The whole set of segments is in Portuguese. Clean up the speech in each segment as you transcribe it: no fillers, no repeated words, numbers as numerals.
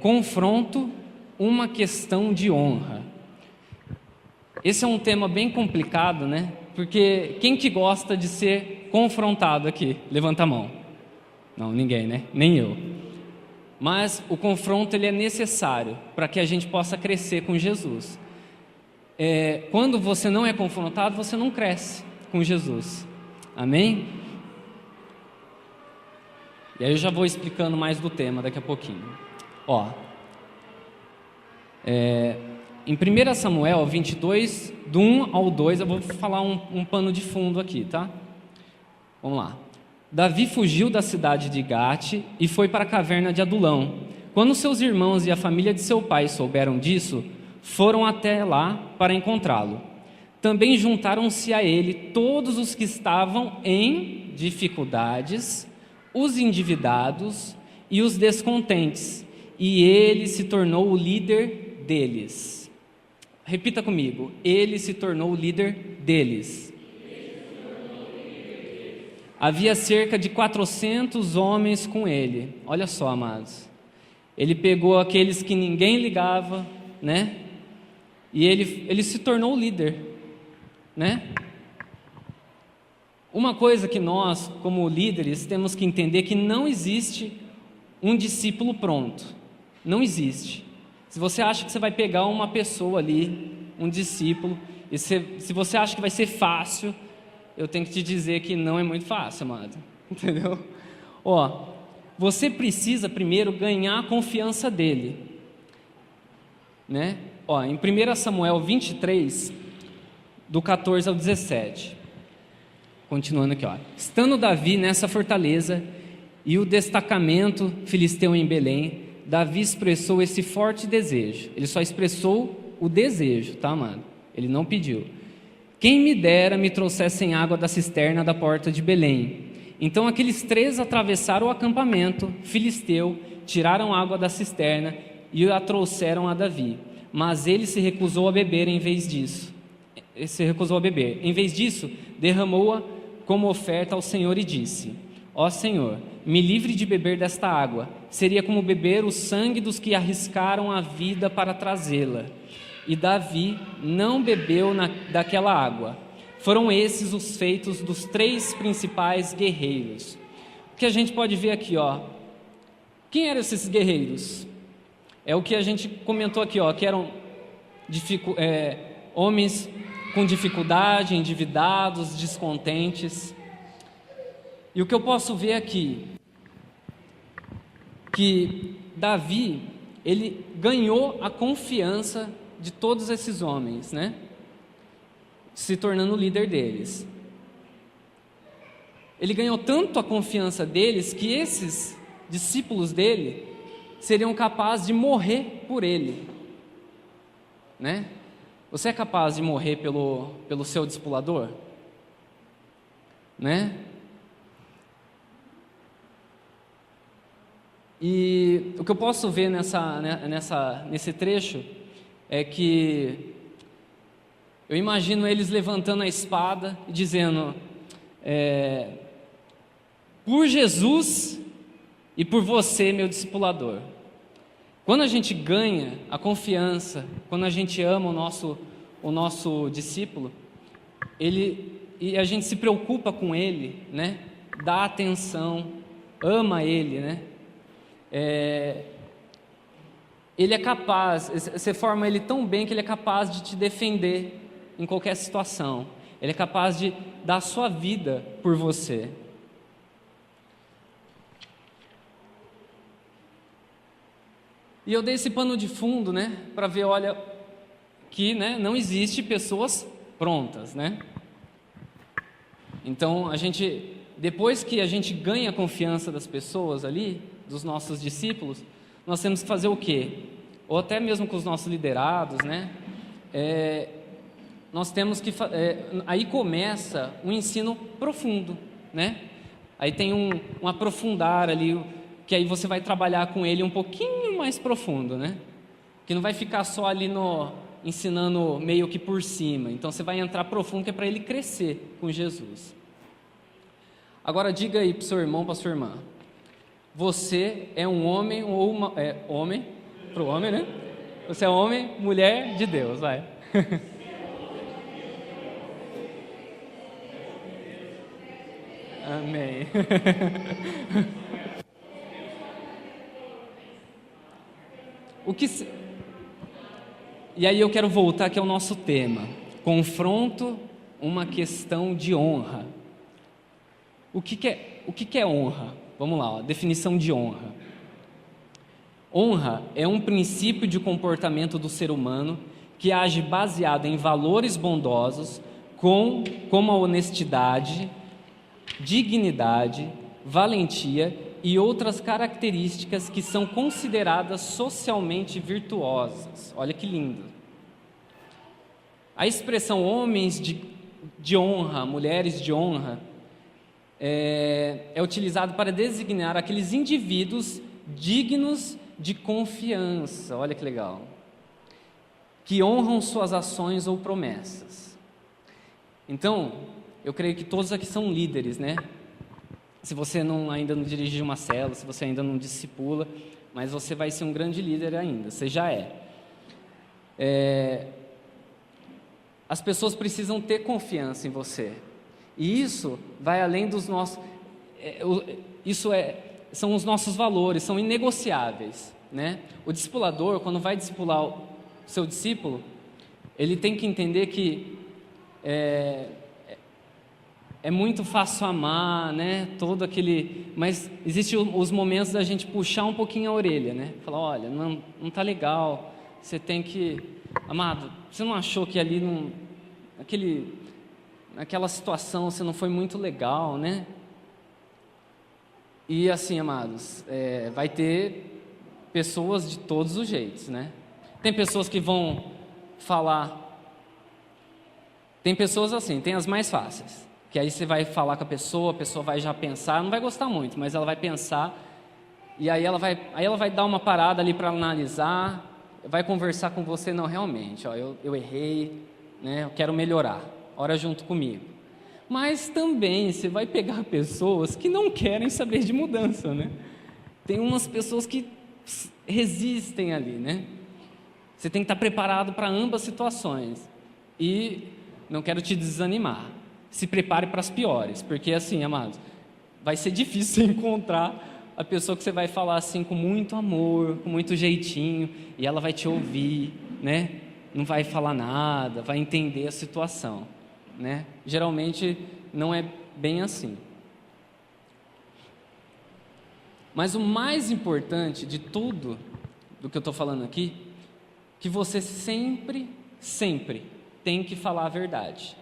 confronto, uma questão de honra. Esse é um tema bem complicado, né? Porque quem que gosta de ser confrontado aqui? Levanta a mão. Não, ninguém, né? Nem eu. Mas o confronto ele é necessário para que a gente possa crescer com Jesus. Quando você não é confrontado, você não cresce com Jesus. Amém? E aí eu já vou explicando mais do tema daqui a pouquinho. Em 1 Samuel 22, do 1 ao 2, eu vou falar um pano de fundo aqui, tá? Vamos lá. Davi fugiu da cidade de Gate e foi para a caverna de Adulão. Quando seus irmãos e a família de seu pai souberam disso, foram até lá para encontrá-lo. Também juntaram-se a ele todos os que estavam em dificuldades, os endividados e os descontentes, e ele se tornou o líder deles. Repita comigo: ele se tornou o líder deles. Havia cerca de 400 homens com ele. Olha só, amados. Ele pegou aqueles que ninguém ligava, né? E ele se tornou o líder, né? Uma coisa que nós, como líderes, temos que entender que não existe um discípulo pronto. Não existe. Se você acha que você vai pegar uma pessoa ali, um discípulo, e se você acha que vai ser fácil, eu tenho que te dizer que não é muito fácil, amado. Entendeu? Você precisa primeiro ganhar a confiança dele, né? Em 1 Samuel 23, do 14 ao 17. Continuando aqui, Estando Davi nessa fortaleza e o destacamento filisteu em Belém, Davi expressou esse forte desejo. Ele só expressou o desejo, tá, amado? Ele não pediu. Quem me dera me trouxessem água da cisterna da porta de Belém. Então aqueles 3 atravessaram o acampamento filisteu, tiraram água da cisterna e a trouxeram a Davi. Mas ele se recusou a beber em vez disso. Em vez disso, derramou-a como oferta ao Senhor e disse: Ó Senhor, me livre de beber desta água. Seria como beber o sangue dos que arriscaram a vida para trazê-la. E Davi não bebeu daquela água. Foram esses os feitos dos 3 principais guerreiros. O que a gente pode ver aqui, quem eram esses guerreiros? É o que a gente comentou aqui, que eram homens com dificuldade, endividados, descontentes. E o que eu posso ver aqui, que Davi, ele ganhou a confiança de todos esses homens, né? Se tornando o líder deles. Ele ganhou tanto a confiança deles que esses discípulos dele seriam capazes de morrer por ele, né? Você é capaz de morrer pelo seu discipulador? Né? E o que eu posso ver nesse trecho é que eu imagino eles levantando a espada e dizendo: por Jesus e por você, meu discipulador. Quando a gente ganha a confiança, quando a gente ama o nosso discípulo, e a gente se preocupa com ele, né? Dá atenção, ama ele, né? Ele é capaz, você forma ele tão bem que ele é capaz de te defender em qualquer situação. Ele é capaz de dar a sua vida por você. E eu dei esse pano de fundo, né, para ver, olha, que, né, não existe pessoas prontas, né? Então, depois que a gente ganha a confiança das pessoas ali, dos nossos discípulos, nós temos que fazer o quê? Ou até mesmo com os nossos liderados, né? Nós temos que... aí começa um ensino profundo, né? Aí tem um aprofundar ali, que aí você vai trabalhar com ele um pouquinho mais profundo, né? Que não vai ficar só ali ensinando meio que por cima. Então você vai entrar profundo, que é para ele crescer com Jesus. Agora diga aí para o seu irmão, para a sua irmã: você é um homem ou uma... homem, para o homem, né? Você é homem, mulher de Deus, vai. Amém. E aí eu quero voltar aqui ao nosso tema. Confronto, uma questão de honra. O que é honra? Vamos lá, definição de honra. Honra é um princípio de comportamento do ser humano que age baseado em valores bondosos, como a honestidade, dignidade, valentia e outras características que são consideradas socialmente virtuosas. Olha que lindo. A expressão homens de honra, mulheres de honra, é utilizado para designar aqueles indivíduos dignos de confiança, olha que legal, que honram suas ações ou promessas. Então, eu creio que todos aqui são líderes, né? Se você ainda não dirige uma célula, se você ainda não discipula, mas você vai ser um grande líder ainda, você já é. As pessoas precisam ter confiança em você. E isso vai além dos nossos... são os nossos valores, são inegociáveis, né? O discipulador, quando vai discipular o seu discípulo, ele tem que entender que é muito fácil amar, né? Mas existem os momentos da gente puxar um pouquinho a orelha, né? Falar, olha, não está legal, você tem que... Amado, você não achou que ali, naquela situação, você não foi muito legal, né? E assim, amados, vai ter pessoas de todos os jeitos, né? Tem pessoas que vão falar... Tem pessoas assim, tem as mais fáceis, que aí você vai falar com a pessoa vai já pensar, não vai gostar muito, mas ela vai pensar, e aí ela vai dar uma parada ali para analisar, vai conversar com você, não, realmente, ó, eu errei, né? Eu quero melhorar, ora junto comigo. Mas também você vai pegar pessoas que não querem saber de mudança, né? Tem umas pessoas que resistem ali, né? Você tem que estar preparado para ambas situações. E não quero te desanimar. Se prepare para as piores, porque assim, amados, vai ser difícil encontrar a pessoa que você vai falar assim com muito amor, com muito jeitinho, e ela vai te ouvir, né? Não vai falar nada, vai entender a situação, né? Geralmente não é bem assim. Mas o mais importante de tudo do que eu estou falando aqui, que você sempre tem que falar a verdade.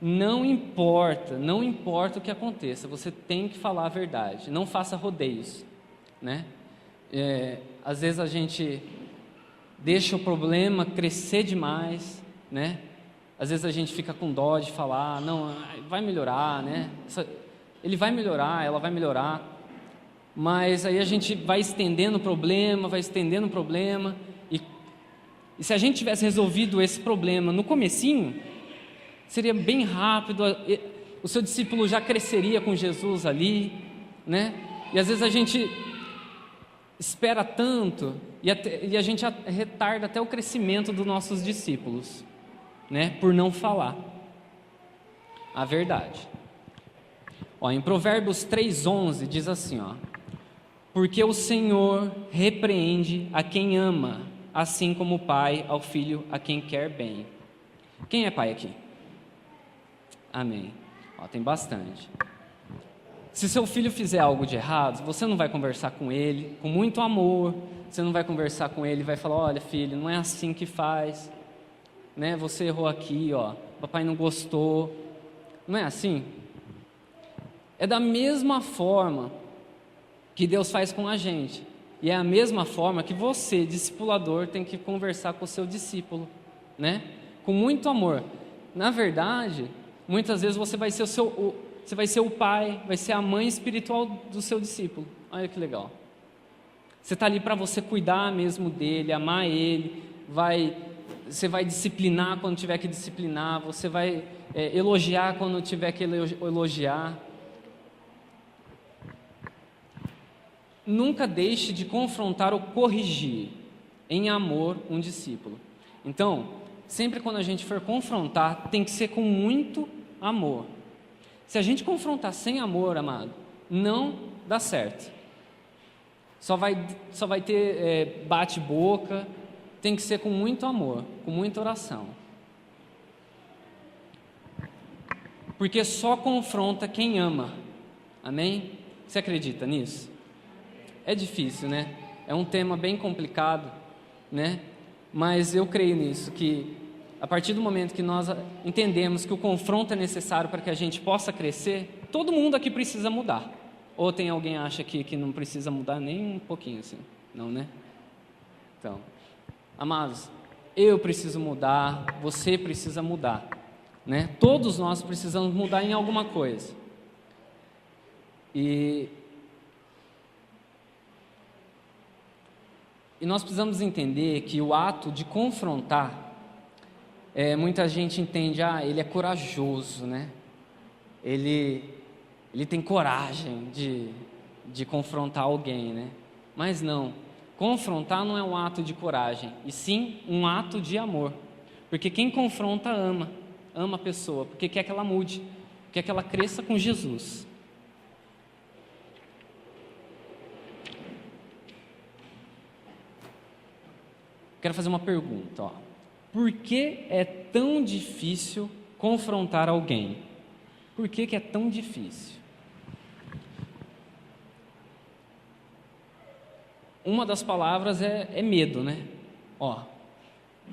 Não importa o que aconteça, você tem que falar a verdade. Não faça rodeios, né? Às vezes a gente deixa o problema crescer demais, né? Às vezes a gente fica com dó de falar, não, vai melhorar, né? Ele vai melhorar, ela vai melhorar. Mas aí a gente vai estendendo o problema, e se a gente tivesse resolvido esse problema no comecinho, seria bem rápido, o seu discípulo já cresceria com Jesus ali, né? E às vezes a gente espera tanto, e a gente retarda até o crescimento dos nossos discípulos, né? Por não falar a verdade. Em Provérbios 3:11 diz assim, porque o Senhor repreende a quem ama, assim como o pai ao filho a quem quer bem. Quem é pai aqui? Amém. Tem bastante. Se seu filho fizer algo de errado, você não vai conversar com ele com muito amor, você não vai conversar com ele e vai falar, olha filho, não é assim que faz, né? Você errou aqui, papai não gostou. Não é assim? É da mesma forma que Deus faz com a gente. E é a mesma forma que você, discipulador, tem que conversar com o seu discípulo, né? Com muito amor. Na verdade, muitas vezes você vai ser o pai, vai ser a mãe espiritual do seu discípulo. Olha que legal. Você está ali para você cuidar mesmo dele, amar ele, você vai disciplinar quando tiver que disciplinar, você vai elogiar quando tiver que elogiar. nunca deixe de confrontar ou corrigir em amor um discípulo. Então, sempre quando a gente for confrontar, tem que ser com muito amor. Se a gente confrontar sem amor, amado, não dá certo. Só vai ter bate-boca. Tem que ser com muito amor, com muita oração. Porque só confronta quem ama. Amém? Você acredita nisso? É difícil, né? É um tema bem complicado, né? Mas eu creio nisso, que a partir do momento que nós entendemos que o confronto é necessário para que a gente possa crescer, todo mundo aqui precisa mudar. Ou tem alguém que acha que não precisa mudar nem um pouquinho assim? Não, né? Então, amados, eu preciso mudar, você precisa mudar, né? Todos nós precisamos mudar em alguma coisa. E nós precisamos entender que o ato de confrontar, muita gente entende, ele é corajoso, né? Ele tem coragem de confrontar alguém, né? Mas não, confrontar não é um ato de coragem, e sim um ato de amor. Porque quem confronta ama a pessoa, porque quer que ela mude, quer que ela cresça com Jesus. Quero fazer uma pergunta, ó. Por que é tão difícil confrontar alguém? Por que é tão difícil? Uma das palavras é medo, né?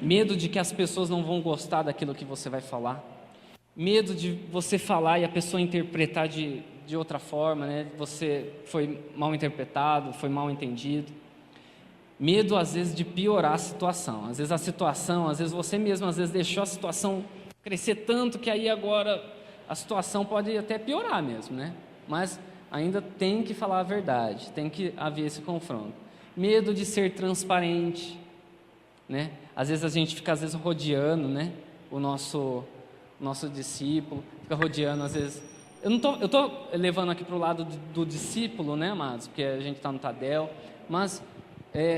Medo de que as pessoas não vão gostar daquilo que você vai falar. Medo de você falar e a pessoa interpretar de outra forma, né? Você foi mal interpretado, foi mal entendido. Medo, às vezes, de piorar a situação. Às vezes você mesmo, deixou a situação crescer tanto que aí agora a situação pode até piorar mesmo, né? Mas ainda tem que falar a verdade, tem que haver esse confronto. Medo de ser transparente, né? Às vezes a gente fica rodeando, né? O nosso discípulo, fica rodeando, às vezes... Eu estou levando aqui para o lado do discípulo, né, amados? Porque a gente está no Tadel, mas...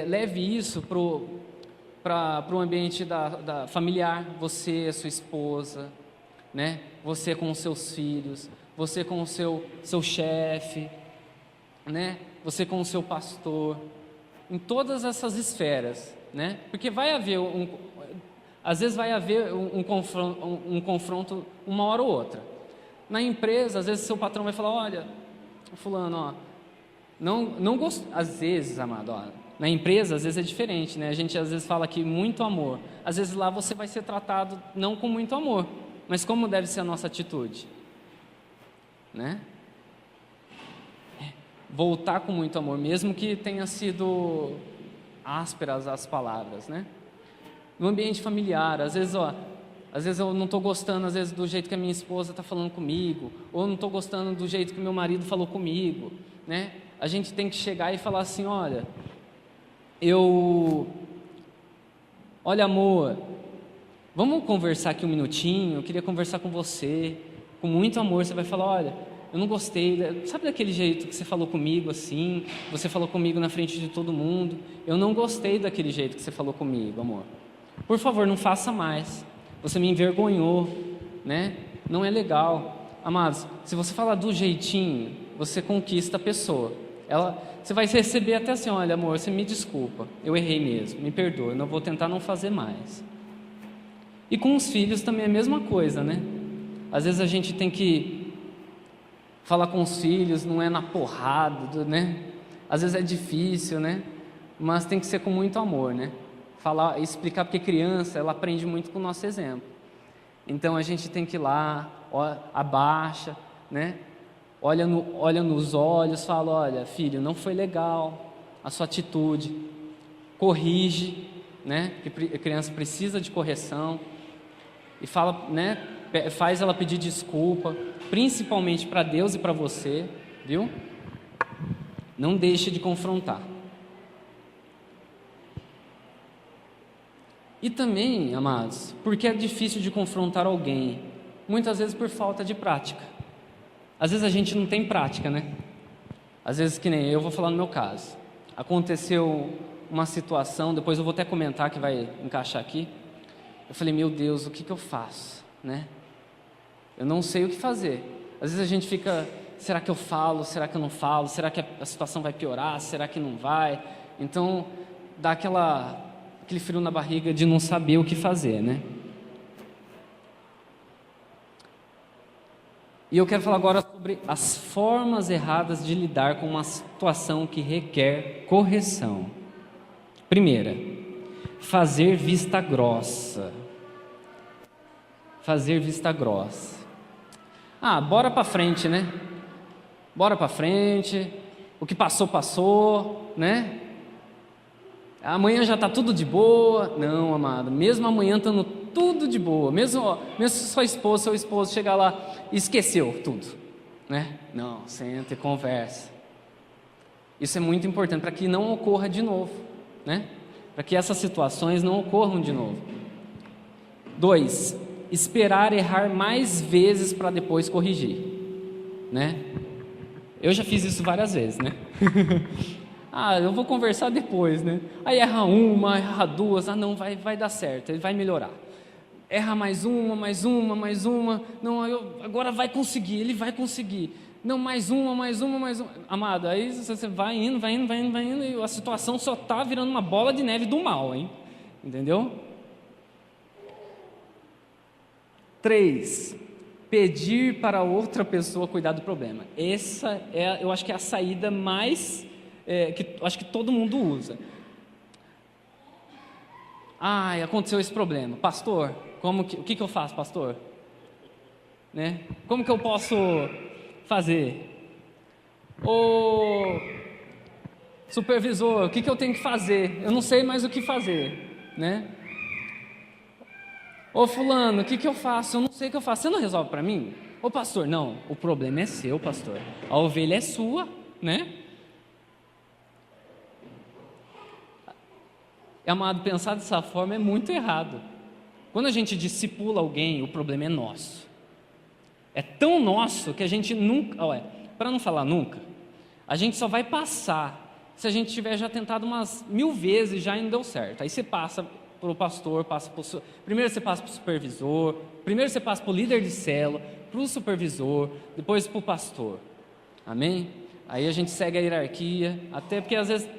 leve isso para o ambiente da familiar, você, sua esposa, né? Você com os seus filhos, você com o seu chefe, né? Você com o seu pastor, em todas essas esferas, né? Porque vai haver às vezes vai haver um confronto uma hora ou outra. Na empresa, às vezes seu patrão vai falar, olha, fulano, não gosto, às vezes, amado, na empresa, às vezes é diferente, né? A gente às vezes fala aqui muito amor. Às vezes lá você vai ser tratado não com muito amor, mas como deve ser a nossa atitude, né? Voltar com muito amor, mesmo que tenha sido ásperas as palavras, né? No ambiente familiar, às vezes eu não estou gostando, às vezes, do jeito que a minha esposa está falando comigo, ou não estou gostando do jeito que meu marido falou comigo, né? A gente tem que chegar e falar assim, olha, amor, vamos conversar aqui um minutinho, eu queria conversar com você, com muito amor. Você vai falar, olha, eu não gostei, sabe daquele jeito que você falou comigo assim, você falou comigo na frente de todo mundo, eu não gostei daquele jeito que você falou comigo, amor, por favor, não faça mais, você me envergonhou, né? Não é legal. Amados, se você falar do jeitinho, você conquista a pessoa. Você vai receber até assim, olha, amor, você me desculpa, eu errei mesmo, me perdoa, eu não vou tentar não fazer mais. E com os filhos também é a mesma coisa, né? Às vezes a gente tem que falar com os filhos, não é na porrada, né? Às vezes é difícil, né? Mas tem que ser com muito amor, né? Falar, explicar, porque criança, ela aprende muito com o nosso exemplo. Então a gente tem que ir lá, abaixa, né? Olha nos olhos, fala, olha, filho, não foi legal a sua atitude, corrige, né? Que a criança precisa de correção, e fala, né? Faz ela pedir desculpa, principalmente para Deus e para você, viu? Não deixe de confrontar. E também, amados, porque é difícil de confrontar alguém, muitas vezes por falta de prática. Às vezes a gente não tem prática, né? Às vezes, que nem eu vou falar no meu caso. Aconteceu uma situação, depois eu vou até comentar que vai encaixar aqui. Eu falei, meu Deus, o que eu faço, né? Eu não sei o que fazer. Às vezes a gente fica, será que eu falo, será que eu não falo? Será que a situação vai piorar, será que não vai? Então, dá aquele frio na barriga de não saber o que fazer, né? E eu quero falar agora sobre as formas erradas de lidar com uma situação que requer correção. Primeira, fazer vista grossa. Fazer vista grossa. Bora para frente, né? Bora para frente. O que passou, passou, né? Amanhã já está tudo de boa. Não, amado, mesmo amanhã estando tudo de boa, mesmo se sua esposa, seu esposo chegar lá e esqueceu tudo, né? Não, senta e conversa. Isso é muito importante para que não ocorra de novo, né? Para que essas situações não ocorram de novo. 2, esperar errar mais vezes para depois corrigir, né? Eu já fiz isso várias vezes, né? Eu vou conversar depois, né? Aí erra uma, erra duas, não, vai dar certo, ele vai melhorar. Erra mais uma, não, agora vai conseguir, ele vai conseguir. Não, mais uma. Amado, aí você vai indo, e a situação só está virando uma bola de neve do mal, hein? Entendeu? 3, pedir para outra pessoa cuidar do problema. Essa eu acho que é a saída mais, que eu acho que todo mundo usa. Aconteceu esse problema. Pastor, o que eu faço, pastor? Né? Como que eu posso fazer? Ô supervisor, o que eu tenho que fazer? Eu não sei mais o que fazer, né? Ô fulano, o que eu faço? Eu não sei o que eu faço. Você não resolve para mim? Ô pastor, não, o problema é seu, pastor. A ovelha é sua, né? Amado, pensar dessa forma é muito errado. Quando a gente discipula alguém, o problema é nosso. É tão nosso que a gente nunca, para não falar nunca, a gente só vai passar se a gente tiver já tentado umas 1000 vezes já e não deu certo. Aí você passa para o pastor, primeiro você passa para o supervisor, primeiro você passa para o líder de célula, para o supervisor, depois para o pastor. Amém? Aí a gente segue a hierarquia, até porque às vezes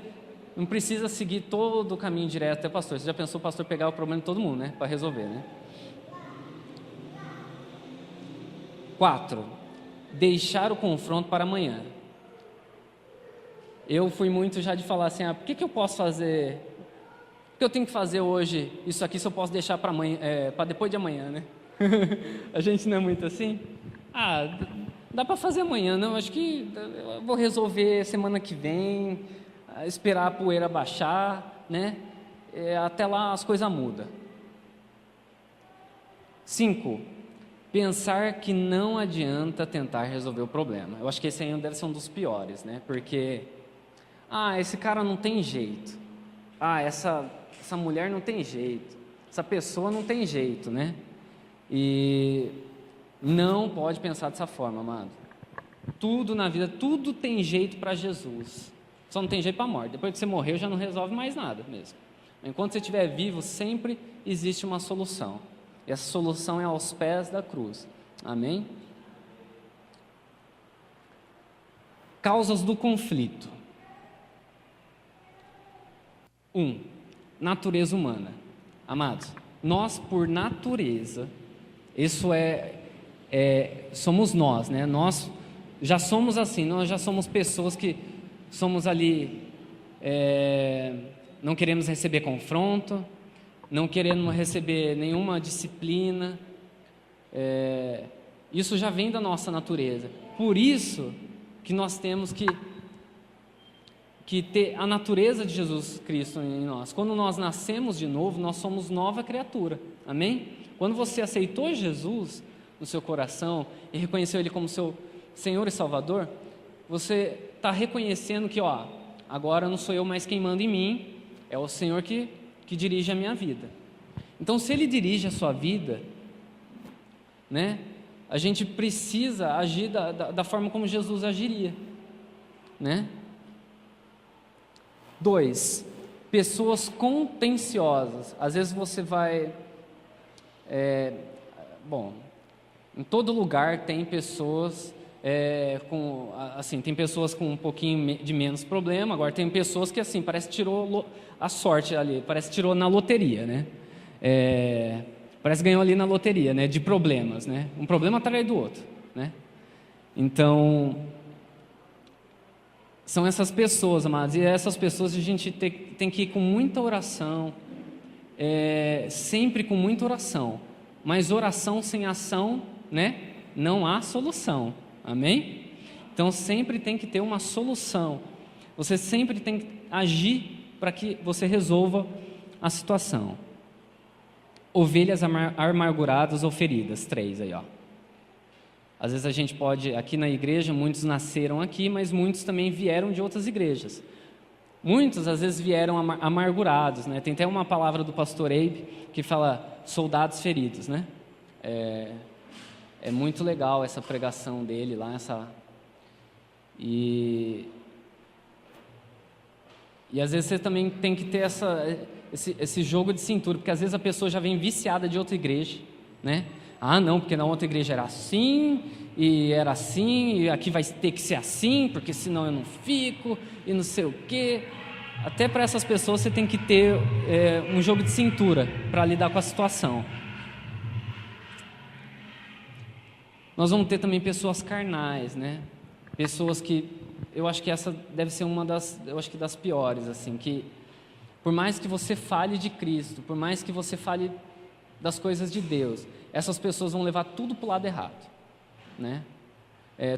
não precisa seguir todo o caminho direto até o pastor. Você já pensou o pastor pegar o problema de todo mundo, né? Para resolver, né? 4, deixar o confronto para amanhã. Eu fui muito já de falar assim, por que eu posso fazer, o que eu tenho que fazer hoje, isso aqui se eu posso deixar para amanhã, para depois de amanhã, né? A gente não é muito assim? Dá para fazer amanhã, não, acho que eu vou resolver semana que vem, esperar a poeira baixar, né? Até lá as coisas mudam. 5, pensar que não adianta tentar resolver o problema. Eu acho que esse aí deve ser um dos piores, né? Porque, esse cara não tem jeito. Essa mulher não tem jeito. Essa pessoa não tem jeito, né? E não pode pensar dessa forma, amado. Tudo na vida, tudo tem jeito para Jesus. Só não tem jeito para a morte. Depois que você morreu, já não resolve mais nada mesmo. Enquanto você estiver vivo, sempre existe uma solução. E essa solução é aos pés da cruz. Amém? Causas do conflito. 1, natureza humana. Amados, nós por natureza, isso somos nós, né? Nós já somos assim, nós já somos pessoas que somos ali, não queremos receber confronto, não queremos receber nenhuma disciplina, isso já vem da nossa natureza. Por isso que nós temos que ter a natureza de Jesus Cristo em nós. Quando nós nascemos de novo, nós somos nova criatura, amém? Quando você aceitou Jesus no seu coração e reconheceu Ele como seu Senhor e Salvador, você está reconhecendo que, agora não sou eu mais quem manda em mim, é o Senhor que dirige a minha vida. Então, se Ele dirige a sua vida, né, a gente precisa agir da forma como Jesus agiria. né? 2, pessoas contenciosas. Às vezes você vai... em todo lugar tem pessoas tem pessoas com um pouquinho de menos problema. Agora tem pessoas que assim, parece que tirou a sorte ali, parece que tirou na loteria, né? Parece que ganhou ali na loteria, né? De problemas, né? Um problema atrás do outro, né? Então, são essas pessoas, amados, e essas pessoas a gente tem que ir com muita oração, sempre com muita oração, mas oração sem ação, né? Não há solução, amém? Então sempre tem que ter uma solução, você sempre tem que agir para que você resolva a situação. Ovelhas amarguradas ou feridas, 3 aí, ó. Às vezes a gente pode, aqui na igreja, muitos nasceram aqui, mas muitos também vieram de outras igrejas. Muitos, às vezes, vieram amargurados, né? Tem até uma palavra do pastor Abe que fala soldados feridos, né? É muito legal essa pregação dele lá, E às vezes você também tem que ter esse jogo de cintura, porque às vezes a pessoa já vem viciada de outra igreja, né? Ah, não, porque na outra igreja era assim, e aqui vai ter que ser assim, porque senão eu não fico, e não sei o quê. Até para essas pessoas você tem que ter um jogo de cintura para lidar com a situação. Nós vamos ter também pessoas carnais, né? Pessoas que, eu acho que essa deve ser uma das piores, assim, que por mais que você fale de Cristo, por mais que você fale das coisas de Deus, essas pessoas vão levar tudo para o lado errado, né?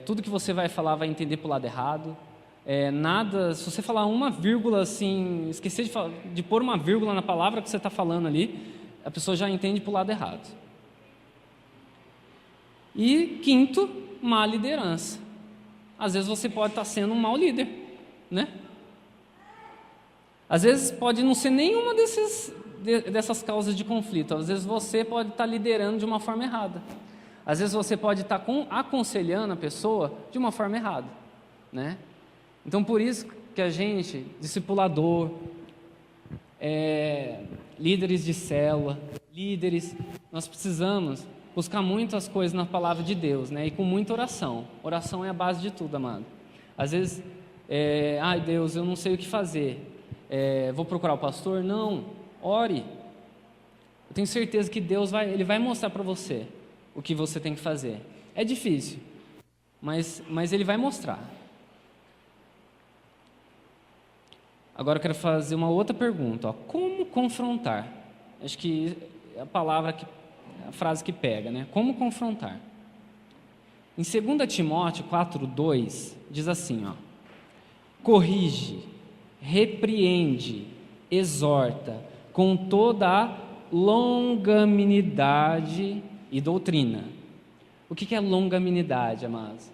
Tudo que você vai falar vai entender para o lado errado. Nada, se você falar uma vírgula assim, esquecer de pôr uma vírgula na palavra que você está falando ali, a pessoa já entende para o lado errado. E 5, má liderança. Às vezes você pode estar sendo um mau líder, né? Às vezes pode não ser nenhuma dessas causas de conflito. Às vezes você pode estar liderando de uma forma errada. Às vezes você pode estar aconselhando a pessoa de uma forma errada, né? Então por isso que a gente, discipulador, líderes de célula, líderes, nós precisamos buscar muitas coisas na palavra de Deus, né? E com muita oração. Oração é a base de tudo, amado. Às vezes, ai Deus, eu não sei o que fazer. Vou procurar o pastor? Não, ore. Eu tenho certeza que Deus ele vai mostrar para você o que você tem que fazer. É difícil, mas Ele vai mostrar. Agora eu quero fazer uma outra pergunta. Como confrontar? Acho que é a frase que pega, né? Como confrontar? Em 2 Timóteo 4:2 diz assim, ó: corrige, repreende, exorta com toda a longanimidade e doutrina. O que é longanimidade, amados?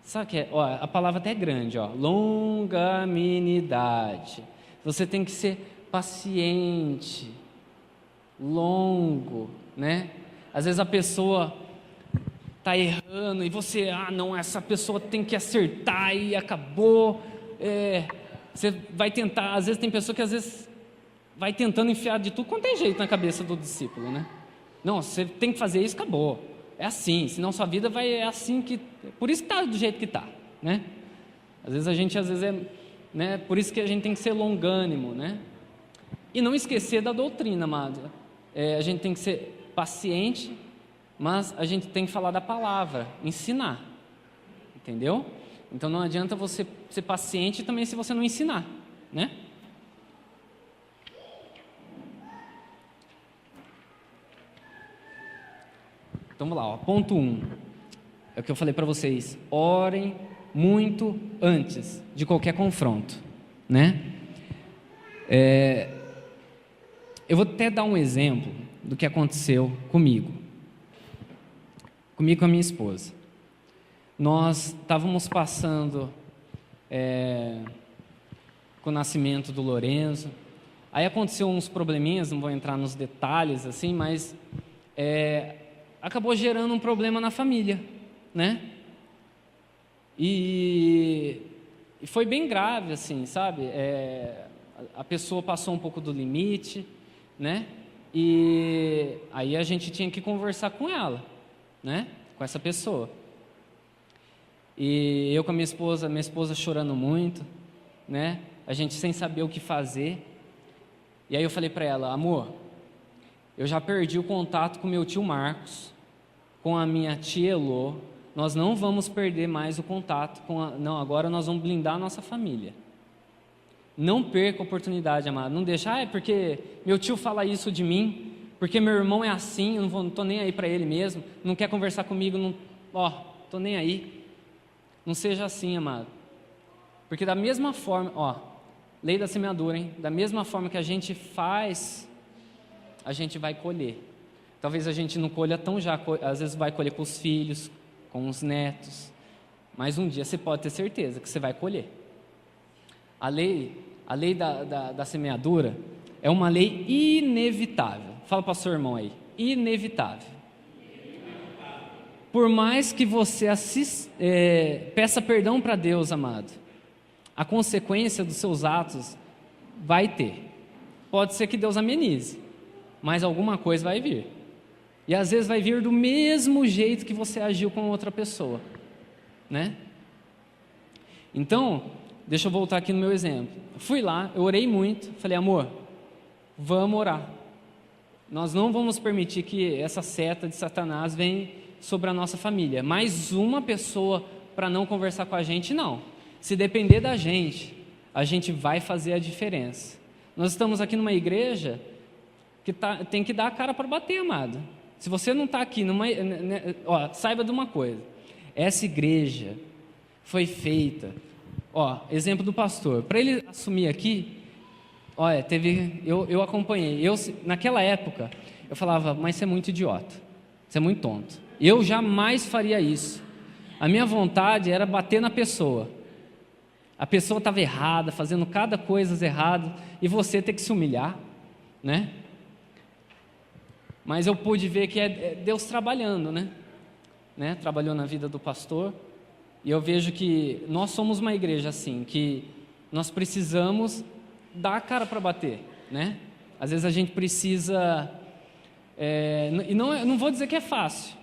Sabe o que é? Ó, a palavra até é grande, ó. Longanimidade. Você tem que ser paciente, longo, né? Às vezes a pessoa está errando e você, não, essa pessoa tem que acertar e acabou. Você vai tentar, às vezes tem pessoa que às vezes vai tentando enfiar de tudo quanto é jeito na cabeça do discípulo, né? Não, você tem que fazer isso, acabou. É assim, senão sua vida é assim que... Por isso que está do jeito que está, né? Às vezes né? Por isso que a gente tem que ser longânimo, né? E não esquecer da doutrina, amado. A gente tem que ser paciente, mas a gente tem que falar da palavra, ensinar, entendeu? Então não adianta você ser paciente também se você não ensinar, né? Então vamos lá, ó. Ponto 1, é o que eu falei para vocês: orem muito antes de qualquer confronto, né? Eu vou até dar um exemplo do que aconteceu comigo e com a minha esposa. Nós estávamos passando com o nascimento do Lorenzo, aí aconteceu uns probleminhas, não vou entrar nos detalhes assim, mas acabou gerando um problema na família, né? E E foi bem grave, assim, sabe? A pessoa passou um pouco do limite, né? E aí a gente tinha que conversar com ela, né? Com essa pessoa. E eu com a minha esposa chorando muito, né? A gente sem saber o que fazer. E aí eu falei para ela: amor, eu já perdi o contato com meu tio Marcos, com a minha tia Elô, nós não vamos perder mais o contato não, agora nós vamos blindar a nossa família. Não perca a oportunidade, amado. Não deixa, é porque meu tio fala isso de mim, porque meu irmão é assim, eu não estou nem aí para ele mesmo, não quer conversar comigo, estou nem aí. Não seja assim, amado. Porque da mesma forma, lei da semeadura, hein? Da mesma forma que a gente faz, a gente vai colher. Talvez a gente não colha tão já, às vezes vai colher com os filhos, com os netos, mas um dia você pode ter certeza que você vai colher. A lei da semeadura é uma lei inevitável. Fala para o seu irmão aí, inevitável. Por mais que você peça perdão para Deus, amado, a consequência dos seus atos vai ter. Pode ser que Deus amenize, mas alguma coisa vai vir. E às vezes vai vir do mesmo jeito que você agiu com outra pessoa, né? Então, deixa eu voltar aqui no meu exemplo. Fui lá, eu orei muito, falei: amor, vamos orar. Nós não vamos permitir que essa seta de Satanás venha sobre a nossa família. Mais uma pessoa para não conversar com a gente, não. Se depender da gente, a gente vai fazer a diferença. Nós estamos aqui numa igreja que tem que dar a cara para bater, amado. Se você não está aqui, saiba de uma coisa: essa igreja foi feita, exemplo do pastor, para ele assumir aqui, eu acompanhei, naquela época, eu falava: mas você é muito idiota, você é muito tonto, eu jamais faria isso. A minha vontade era bater na pessoa, a pessoa estava errada, fazendo cada coisa errada, e você ter que se humilhar, né? Mas eu pude ver que é Deus trabalhando, né? Trabalhou na vida do pastor. E eu vejo que nós somos uma igreja assim, que nós precisamos dar a cara para bater, né? Às vezes a gente precisa... e não vou dizer que é fácil.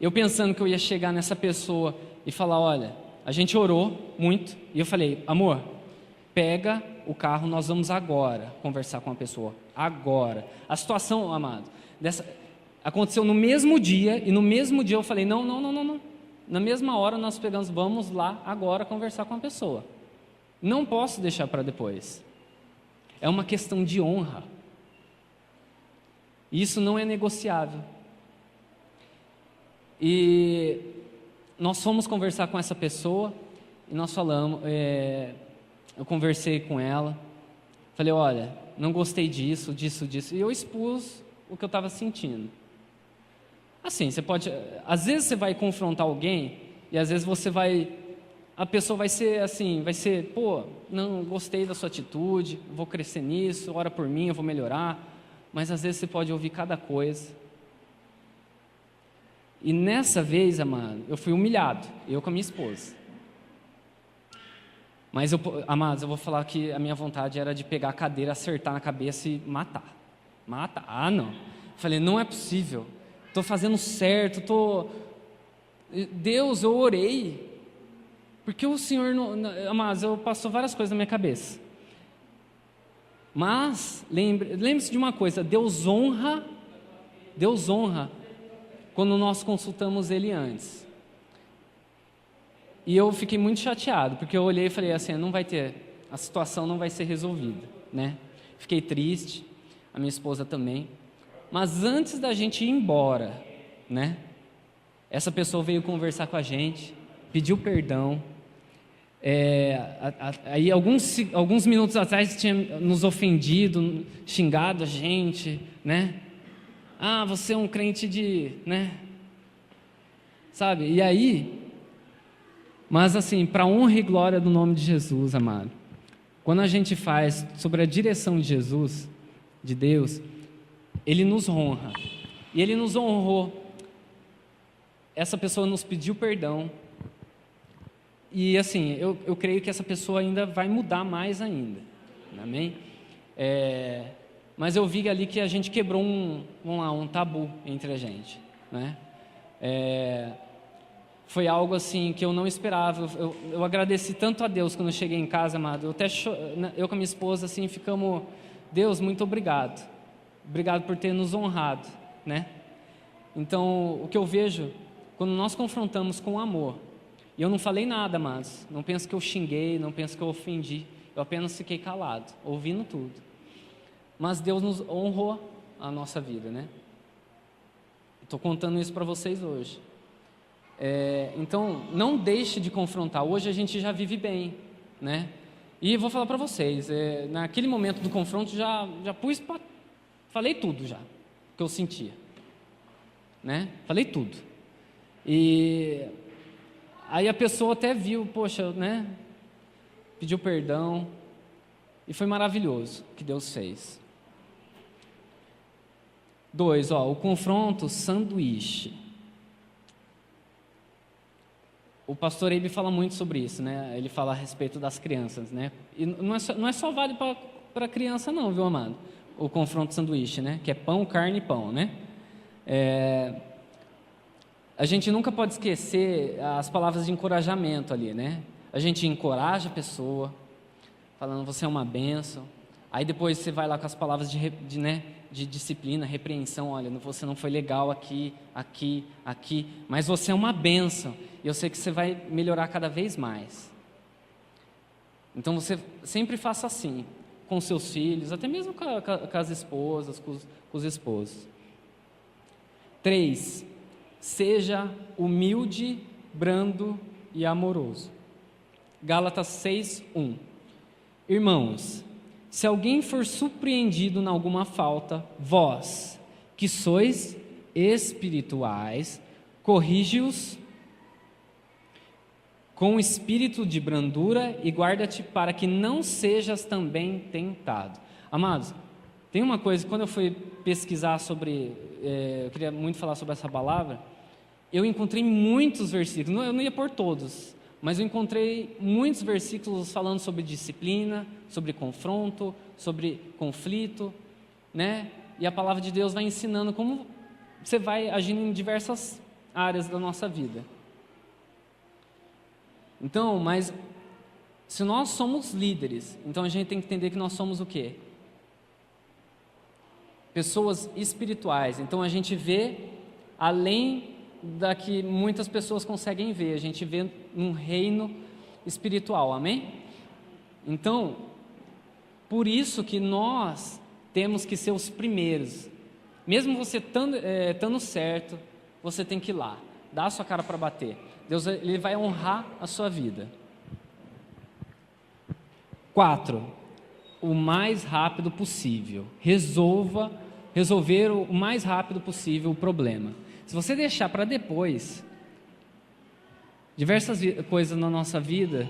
Eu pensando que eu ia chegar nessa pessoa e falar: olha, a gente orou muito. E eu falei: amor, pega o carro, nós vamos agora conversar com a pessoa. Agora. A situação, amado, aconteceu no mesmo dia, e no mesmo dia eu falei: não. Na mesma hora nós pegamos: vamos lá agora conversar com a pessoa. Não posso deixar para depois. É uma questão de honra. Isso não é negociável. E nós fomos conversar com essa pessoa, e nós falamos, eu conversei com ela, falei: olha, não gostei disso, e eu expus o que eu estava sentindo. Assim, às vezes você vai confrontar alguém, e às vezes a pessoa vai ser assim, pô, não gostei da sua atitude, vou crescer nisso, ora por mim, eu vou melhorar. Mas às vezes você pode ouvir cada coisa. E nessa vez, amado, eu fui humilhado, eu com a minha esposa. Mas, amados, eu vou falar que a minha vontade era de pegar a cadeira, acertar na cabeça e matar. Não. Falei: não é possível, estou fazendo certo, Deus, eu orei, porque o Senhor, amados, passou várias coisas na minha cabeça. Mas, lembre-se de uma coisa: Deus honra quando nós consultamos Ele antes. E eu fiquei muito chateado, porque eu olhei e falei assim: a situação não vai ser resolvida, né? Fiquei triste, a minha esposa também. Mas antes da gente ir embora, né? Essa pessoa veio conversar com a gente, pediu perdão. Aí alguns minutos atrás tinha nos ofendido, xingado a gente, né? Você é um crente né? Sabe? E aí... Mas assim, para honra e glória do nome de Jesus, amado, quando a gente faz sobre a direção de Jesus, de Deus, Ele nos honra. E Ele nos honrou. Essa pessoa nos pediu perdão. E assim, eu creio que essa pessoa ainda vai mudar mais ainda, amém? Mas eu vi ali que a gente quebrou um tabu entre a gente, né? Foi algo assim que eu não esperava. Eu agradeci tanto a Deus quando eu cheguei em casa, amado. Eu com a minha esposa assim ficamos, Deus, muito obrigado. Obrigado por ter nos honrado, né? Então, o que eu vejo, quando nós confrontamos com amor, e eu não falei nada, amados, não penso que eu xinguei, não penso que eu ofendi, eu apenas fiquei calado, ouvindo tudo. Mas Deus nos honrou a nossa vida, né? Estou contando isso para vocês hoje. Então, não deixe de confrontar. Hoje a gente já vive bem, né? E vou falar para vocês, naquele momento do confronto já falei tudo já, que eu sentia, né? Falei tudo. E aí a pessoa até viu, poxa, né? Pediu perdão e foi maravilhoso o que Deus fez. 2, o confronto sanduíche. O pastor Eibe fala muito sobre isso, né? Ele fala a respeito das crianças, né? E não é só válido para criança não, viu, amado? O confronto sanduíche, né? Que é pão, carne e pão, né? A gente nunca pode esquecer as palavras de encorajamento ali, né? A gente encoraja a pessoa, falando, você é uma bênção. Aí depois você vai lá com as palavras de disciplina, repreensão, olha, você não foi legal aqui, mas você é uma bênção, e eu sei que você vai melhorar cada vez mais. Então você sempre faça assim, com seus filhos, até mesmo com as esposas, com os esposos. 3, seja humilde, brando e amoroso. Gálatas 6:1. Irmãos, se alguém for surpreendido em alguma falta, vós, que sois espirituais, corrige-os com espírito de brandura e guarda-te para que não sejas também tentado. Amados, tem uma coisa, quando eu fui pesquisar sobre, eu queria muito falar sobre essa palavra, eu encontrei muitos versículos, eu não ia por todos, mas eu encontrei muitos versículos falando sobre disciplina, sobre confronto, sobre conflito, né? E a palavra de Deus vai ensinando como você vai agindo em diversas áreas da nossa vida. Então, mas se nós somos líderes, então a gente tem que entender que nós somos o quê? Pessoas espirituais. Então a gente vê além da que muitas pessoas conseguem ver, a gente vê um reino espiritual, amém? Então, por isso que nós temos que ser os primeiros. Mesmo você estando certo, você tem que ir lá, dar a sua cara para bater. Deus, Ele vai honrar a sua vida. 4, o mais rápido possível. Resolver o mais rápido possível o problema. Se você deixar para depois, diversas coisas na nossa vida,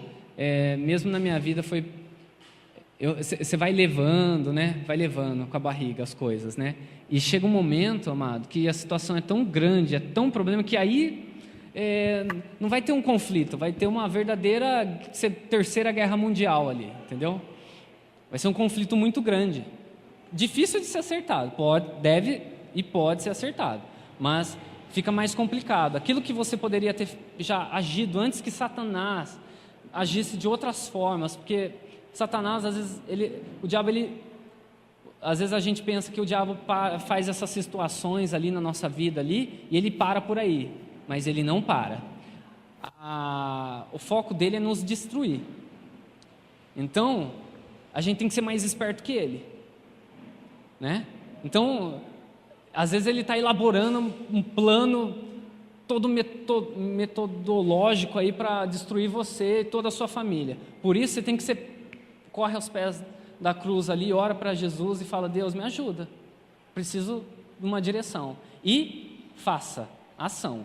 mesmo na minha vida você vai levando, né? Vai levando com a barriga as coisas, né? E chega um momento, amado, que a situação é tão grande, é tão problema, que aí não vai ter um conflito, vai ter uma verdadeira terceira guerra mundial ali, entendeu? Vai ser um conflito muito grande, difícil de ser acertado, pode ser acertado, mas fica mais complicado. Aquilo que você poderia ter já agido antes que Satanás agisse de outras formas, porque Satanás, às vezes, às vezes a gente pensa que o diabo faz essas situações ali na nossa vida ali, e ele para por aí, mas ele não para. O foco dele é nos destruir. Então, a gente tem que ser mais esperto que ele, né? Então, às vezes ele está elaborando um plano todo metodológico aí para destruir você e toda a sua família. Por isso você tem que corre aos pés da cruz ali, ora para Jesus e fala, Deus, me ajuda, preciso de uma direção. E faça ação.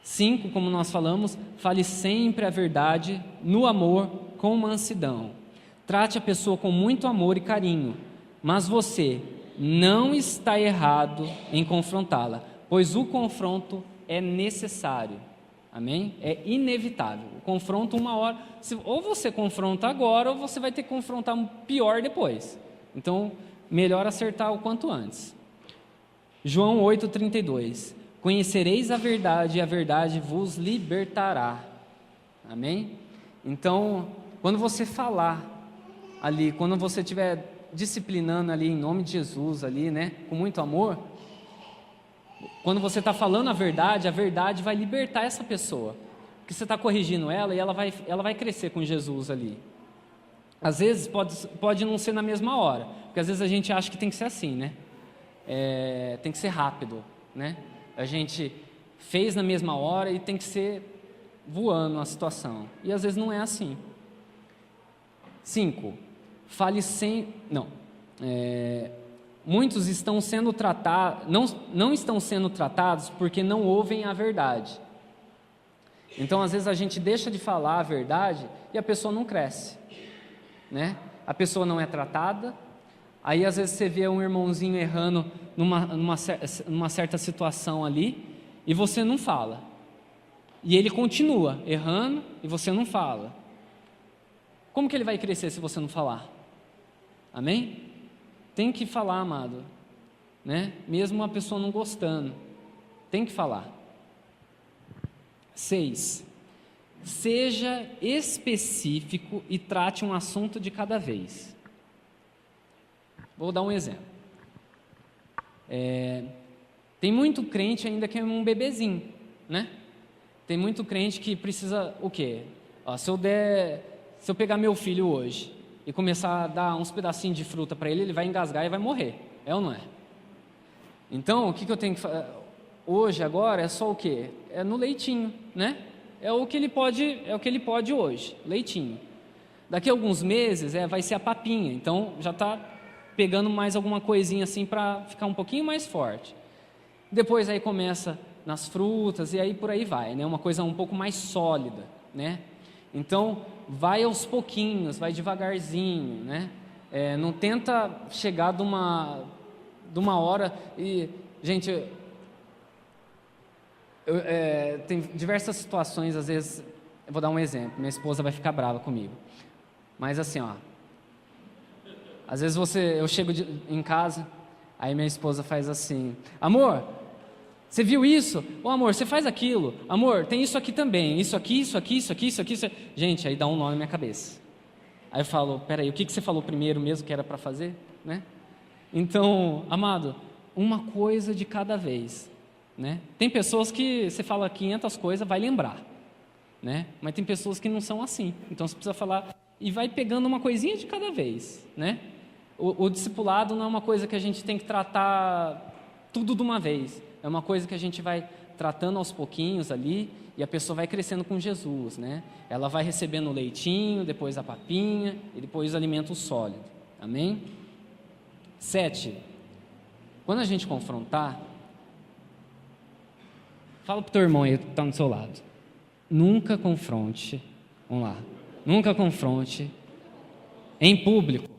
5, como nós falamos, fale sempre a verdade no amor, com mansidão. Trate a pessoa com muito amor e carinho, mas você não está errado em confrontá-la, pois o confronto é necessário. Amém? É inevitável. O confronto, uma hora, ou você confronta agora, ou você vai ter que confrontar pior depois. Então, melhor acertar o quanto antes. João 8,32. Conhecereis a verdade, e a verdade vos libertará. Amém? Então, quando você falar ali, quando você estiver disciplinando ali em nome de Jesus, ali, né, com muito amor, quando você está falando a verdade vai libertar essa pessoa, porque você está corrigindo ela e ela vai crescer com Jesus ali. Às vezes pode não ser na mesma hora, porque às vezes a gente acha que tem que ser assim, né? Tem que ser rápido, né? A gente fez na mesma hora e tem que ser voando a situação, e às vezes não é assim. 5. Fale sem... Muitos estão sendo tratados, não estão sendo tratados porque não ouvem a verdade. Então, às vezes, a gente deixa de falar a verdade e a pessoa não cresce, né? A pessoa não é tratada. Aí, às vezes, você vê um irmãozinho errando numa certa situação ali e você não fala. E ele continua errando e você não fala. Como que ele vai crescer se você não falar? Amém? Tem que falar, amado, né? Mesmo a pessoa não gostando, tem que falar. 6. Seja específico e trate um assunto de cada vez. Vou dar um exemplo. Tem muito crente ainda que é um bebezinho, né? Tem muito crente que precisa o quê? Se eu pegar meu filho hoje e começar a dar uns pedacinhos de fruta para ele, ele vai engasgar e vai morrer. É ou não é? Então, o que eu tenho que fazer? Hoje, agora, é só o quê? É no leitinho, né? É o que ele pode hoje, leitinho. Daqui a alguns meses, vai ser a papinha. Então, já está pegando mais alguma coisinha assim para ficar um pouquinho mais forte. Depois aí começa nas frutas e aí por aí vai, né? Uma coisa um pouco mais sólida, né? Então, vai aos pouquinhos, vai devagarzinho, né? Não tenta chegar de uma hora e... Gente, tem diversas situações, às vezes... Eu vou dar um exemplo, minha esposa vai ficar brava comigo. Mas assim, às vezes eu chego em casa, aí minha esposa faz assim: amor, você viu isso? Amor, você faz aquilo. Amor, tem isso aqui também. Isso aqui, isso aqui, isso aqui, isso aqui. Isso... Gente, aí dá um nó na minha cabeça. Aí eu falo: peraí, o que você falou primeiro mesmo que era para fazer? Né? Então, amado, uma coisa de cada vez. Né? Tem pessoas que você fala 500 coisas, vai lembrar. Né? Mas tem pessoas que não são assim. Então, você precisa falar e vai pegando uma coisinha de cada vez. Né? O discipulado não é uma coisa que a gente tem que tratar tudo de uma vez. É uma coisa que a gente vai tratando aos pouquinhos ali e a pessoa vai crescendo com Jesus, né? Ela vai recebendo o leitinho, depois a papinha e depois o alimento sólido. Amém? 7. Quando a gente confrontar, fala para o teu irmão aí que está do seu lado. Nunca confronte, vamos lá, nunca confronte em público,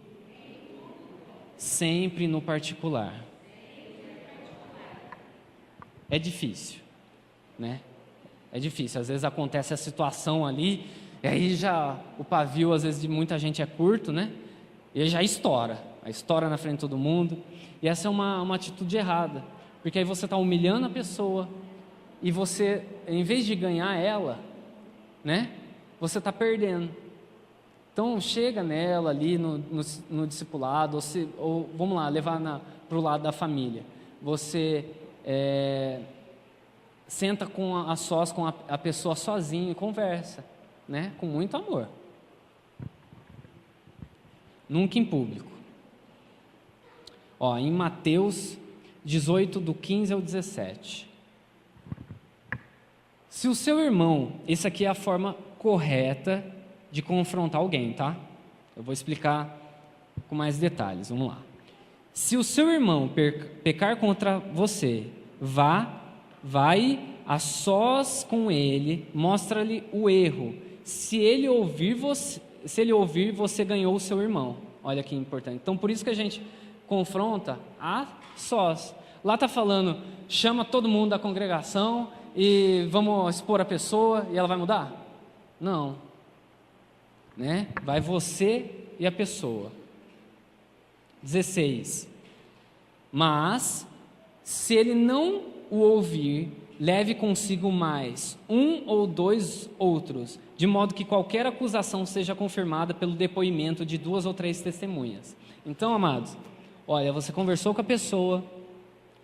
sempre no particular. É difícil, né? É difícil, às vezes acontece a situação ali, e aí já o pavio, às vezes, de muita gente é curto, né? E aí já estoura na frente de todo mundo, e essa é uma atitude errada, porque aí você está humilhando a pessoa, e você, em vez de ganhar ela, né? Você está perdendo. Então, chega nela ali no discipulado, ou vamos lá, levar para o lado da família. Você... senta com a pessoa sozinho e conversa, né? Com muito amor. Nunca em público. Em Mateus 18, do 15 ao 17. Se o seu irmão, essa aqui é a forma correta de confrontar alguém, tá? Eu vou explicar com mais detalhes, vamos lá. Se o seu irmão pecar contra você, vai a sós com ele, mostra-lhe o erro. Se ele ouvir, você ganhou o seu irmão. Olha que importante. Então, por isso que a gente confronta a sós. Lá está falando, chama todo mundo da congregação e vamos expor a pessoa e ela vai mudar? Não. Né? Vai você e a pessoa. 16. Mas, se ele não o ouvir, leve consigo mais um ou dois outros, de modo que qualquer acusação seja confirmada pelo depoimento de 2 ou 3 testemunhas. Então, amados, olha, você conversou com a pessoa,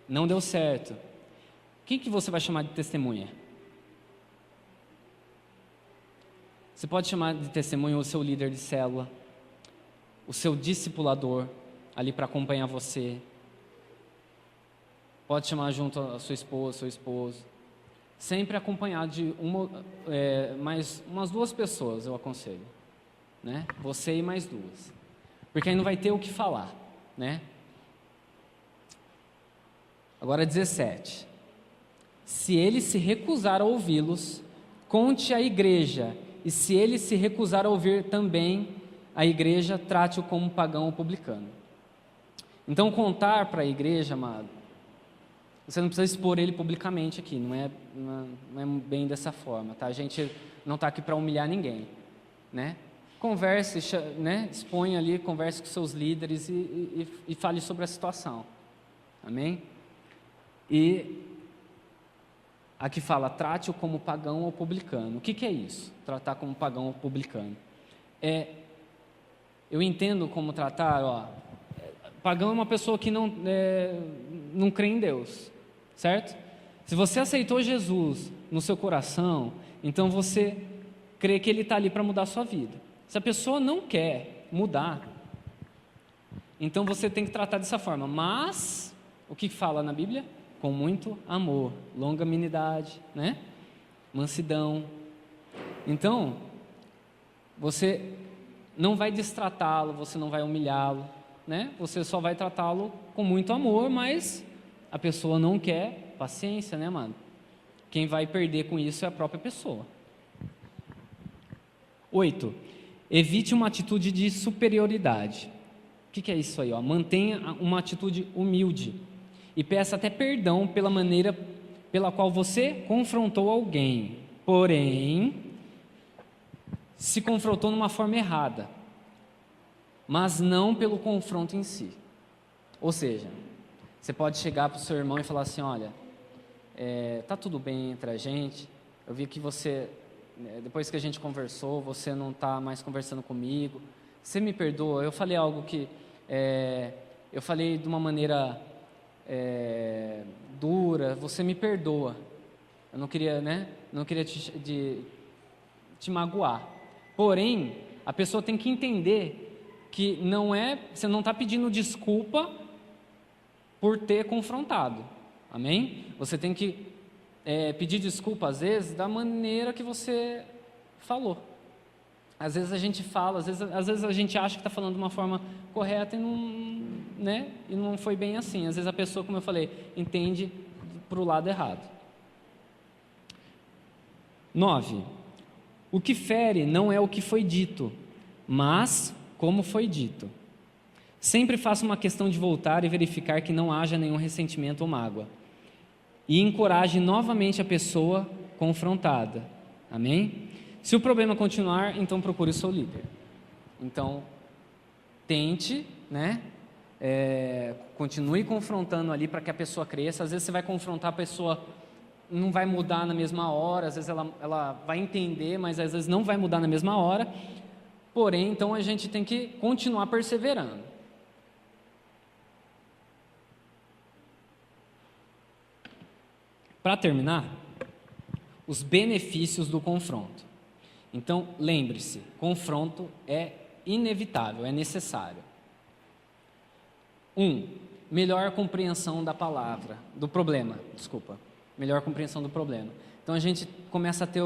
não deu certo. Quem que você vai chamar de testemunha? Você pode chamar de testemunha o seu líder de célula, o seu discipulador, ali para acompanhar você. Pode chamar junto a sua esposa, seu esposo. Sempre acompanhado de mais umas 2 pessoas, eu aconselho. Né? Você e mais 2. Porque aí não vai ter o que falar. Né? Agora 17. Se ele se recusar a ouvi-los, conte à igreja. E se ele se recusar a ouvir também a igreja, trate-o como pagão ou publicano. Então, contar para a igreja, amado, você não precisa expor ele publicamente aqui, não é bem dessa forma, tá? A gente não está aqui para humilhar ninguém, né? Converse, né? Exponha ali, converse com seus líderes e fale sobre a situação, amém? E aqui fala, trate-o como pagão ou publicano. O que é isso? Tratar como pagão ou publicano? Eu entendo como tratar, pagão é uma pessoa que não crê em Deus, certo? Se você aceitou Jesus no seu coração, então você crê que Ele está ali para mudar a sua vida. Se a pessoa não quer mudar, então você tem que tratar dessa forma. Mas, o que fala na Bíblia? Com muito amor, longanimidade, né? Mansidão. Então, você não vai destratá-lo, você não vai humilhá-lo, né? Você só vai tratá-lo com muito amor, mas a pessoa não quer, paciência, né, mano? Quem vai perder com isso é a própria pessoa. 8. Evite uma atitude de superioridade. O que é isso aí? Mantenha uma atitude humilde. E peça até perdão pela maneira pela qual você confrontou alguém. Porém, se confrontou numa forma errada, mas não pelo confronto em si. Ou seja, você pode chegar para o seu irmão e falar assim, olha, tá tudo bem entre a gente, eu vi que você, depois que a gente conversou, você não está mais conversando comigo, você me perdoa, eu falei algo que, eu falei de uma maneira dura, você me perdoa, eu não queria, né, não queria te magoar. Porém, a pessoa tem que entender que você não está pedindo desculpa por ter confrontado, amém? Você tem que pedir desculpa, às vezes, da maneira que você falou. Às vezes a gente fala, às vezes a gente acha que está falando de uma forma correta e não foi bem assim. Às vezes a pessoa, como eu falei, entende para o lado errado. 9. O que fere não é o que foi dito, mas como foi dito. Sempre faça uma questão de voltar e verificar que não haja nenhum ressentimento ou mágoa. E encoraje novamente a pessoa confrontada. Amém? Se o problema continuar, então procure o seu líder. Então, tente, né? Continue confrontando ali para que a pessoa cresça. Às vezes você vai confrontar a pessoa, não vai mudar na mesma hora, às vezes ela vai entender, mas às vezes não vai mudar na mesma hora. Porém, então a gente tem que continuar perseverando. Para terminar, os benefícios do confronto. Então, lembre-se, confronto é inevitável, é necessário. 1. Melhor compreensão da palavra, do problema, melhor compreensão do problema. Então, a gente começa a ter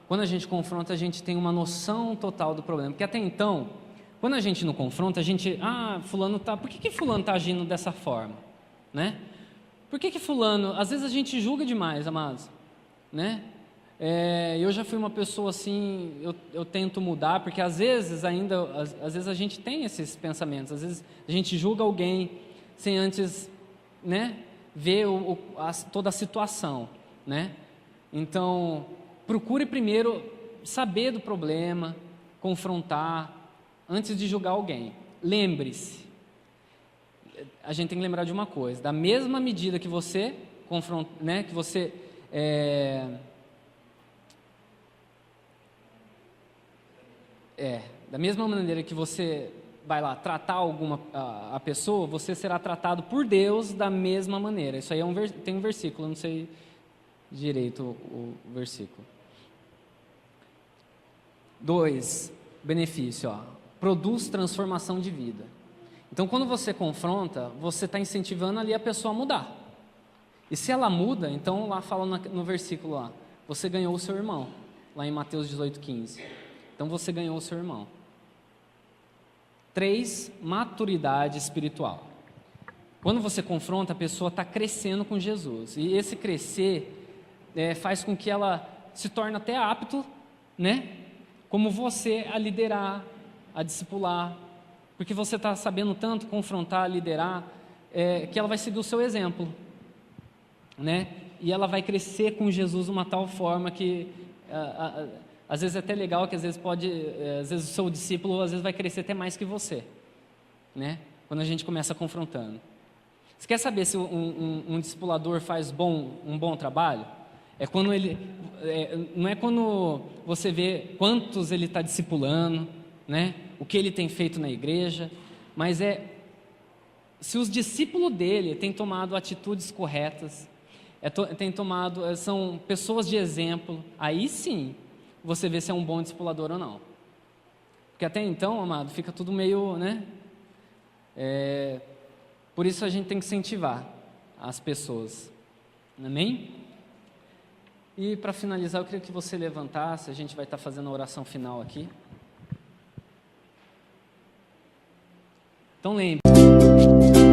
quando a gente confronta, a gente tem uma noção total do problema. Porque até então, quando a gente não confronta, a gente, por que fulano está agindo dessa forma? Né? Por que fulano, às vezes a gente julga demais, amados, né? Eu já fui uma pessoa assim, eu tento mudar, porque às vezes a gente tem esses pensamentos, às vezes a gente julga alguém sem antes, né, ver toda a situação, né? Então, procure primeiro saber do problema, confrontar, antes de julgar alguém. Lembre-se, a gente tem que lembrar de uma coisa: da mesma medida que você confronta, né, que você da mesma maneira que você vai lá tratar a pessoa, você será tratado por Deus da mesma maneira. Isso aí tem um versículo, eu não sei direito o versículo. 2, benefício, produz transformação de vida. Então, quando você confronta, você está incentivando ali a pessoa a mudar. E se ela muda, então lá fala no versículo lá, você ganhou o seu irmão, lá em Mateus 18:15. Então você ganhou o seu irmão. 3, maturidade espiritual. Quando você confronta, a pessoa está crescendo com Jesus. E esse crescer faz com que ela se torne até apto, né? Como você, a liderar, a discipular. Porque você está sabendo tanto confrontar, liderar, que ela vai seguir o seu exemplo, né? E ela vai crescer com Jesus de uma tal forma que às vezes é até legal que às vezes o seu discípulo às vezes vai crescer até mais que você, né? Quando a gente começa confrontando. Você quer saber se um discipulador faz um bom trabalho? É quando não é quando você vê quantos ele está discipulando, né? O que ele tem feito na igreja, mas se os discípulos dele têm tomado atitudes corretas, são pessoas de exemplo, aí sim você vê se é um bom discipulador ou não. Porque até então, amado, fica tudo meio, né? Por isso a gente tem que incentivar as pessoas. Amém? E para finalizar, eu queria que você levantasse, a gente vai estar fazendo a oração final aqui. Então lembre-se.